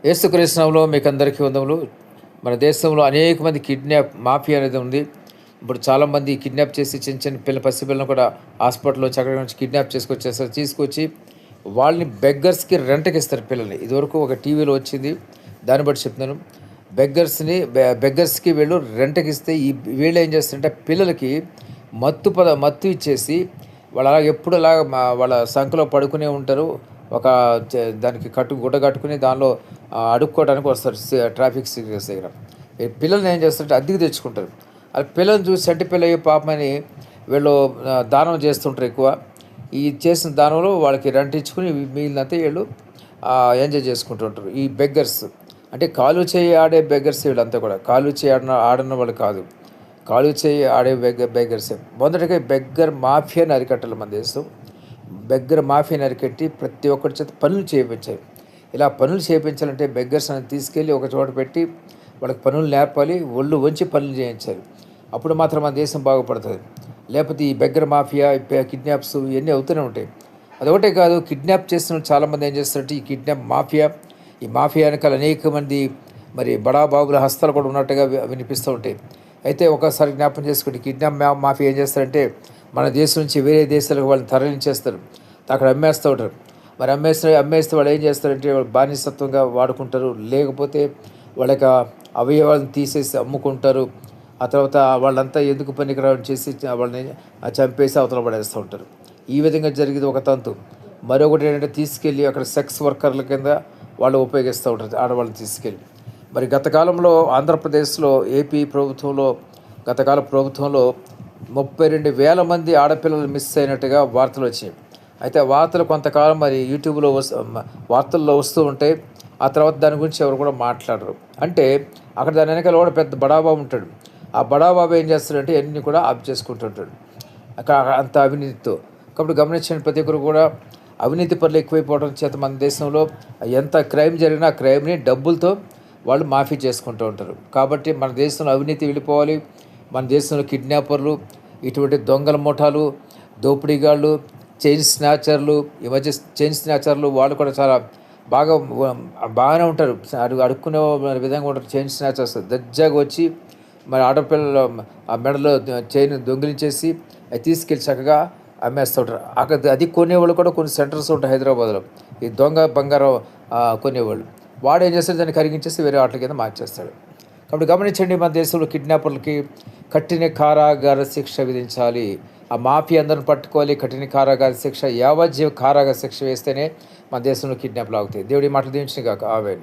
యేసుక్రీస్తు నామములో మీకందరికీ వందములు. మన దేశంలో అనేక మంది కిడ్నాప్ మాఫియా అనేది ఉంది. ఇప్పుడు చాలామంది కిడ్నాప్ చేసి చిన్న చిన్న పసిపిల్లలను కూడా హాస్పిటల్‌లో అక్కడి నుంచి కిడ్నాప్ చేసుకొచ్చేస్తారు. తీసుకొచ్చి వాళ్ళని బెగ్గర్స్‌కి రెంట్‌కి ఇస్తారు పిల్లల్ని. ఇదివరకు ఒక టీవీలో వచ్చింది. దాన్ని బట్టి చెప్తున్నాను. బెగ్గర్స్‌కి వీళ్ళు రెంట్‌కి ఇస్తే వీళ్ళు ఏం చేస్తారంటే పిల్లలకి మత్తు ఇచ్చేసి వాళ్ళు అలాగ ఎప్పుడు అలాగ వాళ్ళ సంకలో పడుకునే ఉంటారు. ఒక దానికి గుడ్డ కట్టుకుని దానిలో అడుక్కోవడానికి వస్తారు ట్రాఫిక్ సిగ్నల్స్ దగ్గర. ఈ పిల్లల్ని ఏం చేస్తారంటే అద్దెకు తెచ్చుకుంటారు. అది పిల్లల్ని చూసి చంటి పిల్ల పాపమని వీళ్ళు దానం చేస్తుంటారు ఎక్కువ. ఈ చేసిన దానంలో వాళ్ళకి రెంట్ ఇచ్చుకుని మిగిలినంతా వీళ్ళు ఎంజాయ్ చేసుకుంటూ ఉంటారు. ఈ బెగ్గర్స్ అంటే కాలు చేయి ఆడే బెగ్గర్స్ వీళ్ళంతా కూడా. కాలు చేయి ఆడిన వాళ్ళు కాదు. కాలు చేయి ఆడే బెగ్గర్స్. మొదటగా బెగ్గర్ మాఫియాని అరికట్టాలి మన దేశం. బెగ్గర్ మాఫియాని అరికట్టి ప్రతి ఒక్కరి చేత పనులు చేయించాలి. ఇలా పనులు చేయించాలంటే బెగ్గర్స్ అనేది తీసుకెళ్ళి ఒక చోట పెట్టి వాళ్ళకి పనులు నేర్పాలి, ఒళ్ళు వంచి పనులు చేయించాలి. అప్పుడు మాత్రం మన దేశం బాగుపడుతుంది. లేకపోతే ఈ బెగ్గర్ మాఫియా, కిడ్నాప్స్ ఇవన్నీ అవుతూనే ఉంటాయి. అదొకటే కాదు, కిడ్నాప్ చేస్తున్న చాలామంది ఏం చేస్తారంటే ఈ మాఫియా వెనకాల అనేక మంది మరి బడాబాబుల హస్తాలు కూడా ఉన్నట్టుగా వినిపిస్తూ ఉంటాయి. అయితే ఒకసారి జ్ఞాపకం చేసుకోండి, కిడ్నాప్ మాఫియా ఏం చేస్తారంటే మన దేశం నుంచి వేరే దేశాలకు వాళ్ళని తరలించేస్తారు, అక్కడ అమ్మేస్తూ ఉంటారు. మరి అమ్మేస్తే వాళ్ళు ఏం చేస్తారంటే వాళ్ళు బానిసత్వంగా వాడుకుంటారు. లేకపోతే వాళ్ళ యొక్క అవయవాలను తీసేసి అమ్ముకుంటారు. ఆ తర్వాత వాళ్ళంతా ఎందుకు పనికిరాని చేసి వాళ్ళని చంపేసి అవతల పడేస్తూ ఉంటారు. ఈ విధంగా జరిగేది ఒక తంతు. మరొకటి ఏంటంటే తీసుకెళ్ళి అక్కడ సెక్స్ వర్కర్ల కింద వాళ్ళు ఉపయోగిస్తూ ఉంటారు, ఆడవాళ్ళని తీసుకెళ్ళి. మరి గతకాలంలో ఆంధ్రప్రదేశ్లో గతకాల ప్రభుత్వంలో 32,000 మంది ఆడపిల్లలు మిస్ అయినట్టుగా వార్తలు వచ్చాయి. అయితే ఆ వార్తలు కొంతకాలం మరి యూట్యూబ్లో వార్తల్లో వస్తూ ఉంటాయి. ఆ తర్వాత దాని గురించి ఎవరు కూడా మాట్లాడరు. అంటే అక్కడ దాని వెనకాల కూడా పెద్ద బడాబాబు ఉంటాడు. ఆ బడాబాబు ఏం చేస్తాడంటే అన్నీ కూడా ఆఫ్ చేసుకుంటుంటాడు అక్కడ అంత అవినీతితో. కాబట్టి గమనించిన ప్రతి ఒక్కరు కూడా అవినీతి పనులు ఎక్కువైపోవడం చేత మన దేశంలో ఎంత క్రైమ్ జరిగినా ఆ క్రైమ్ని డబ్బులతో వాళ్ళు మాఫీ చేసుకుంటూ ఉంటారు. కాబట్టి మన దేశంలో అవినీతి వెళ్ళిపోవాలి. మన దేశంలో కిడ్నాపర్లు, ఇటువంటి దొంగల ముఠాలు, దోపిడీగాళ్ళు, చైన్ స్నాచర్లు, ఈ మధ్య చైన్ స్నాచర్లు వాళ్ళు కూడా చాలా బాగానే ఉంటారు. అడుక్కునే విధంగా ఉంటారు. చైన్ స్నాచర్స్ దర్జాగా వచ్చి మరి ఆడపిల్లల ఆ మెడలో చైన్ దొంగిలించేసి అది తీసుకెళ్ళి చక్కగా అమ్మేస్తూ ఉంటారు. అక్కడ అది కొనేవాళ్ళు కూడా కొన్ని సెంటర్స్ ఉంటాయి హైదరాబాద్లో. ఈ దొంగ బంగారం కొనేవాళ్ళు వాడు ఏం చేస్తాడు, దాన్ని కరిగించేసి వేరే వాటి కింద మార్చేస్తాడు. కాబట్టి గమనించండి, మన దేశంలో కిడ్నాపర్లకి కఠిన కారాగార శిక్ష విధించాలి. ఆ మాఫియా అందరిని పట్టుకోవాలి. కఠిన కారాగార శిక్ష, యావజ్జీవ కారాగార శిక్ష వేస్తేనే మన దేశంలో కిడ్నాప్లు ఆగుతాయి. దేవుడి మాటలు దీవించిన కాక ఆమెన్.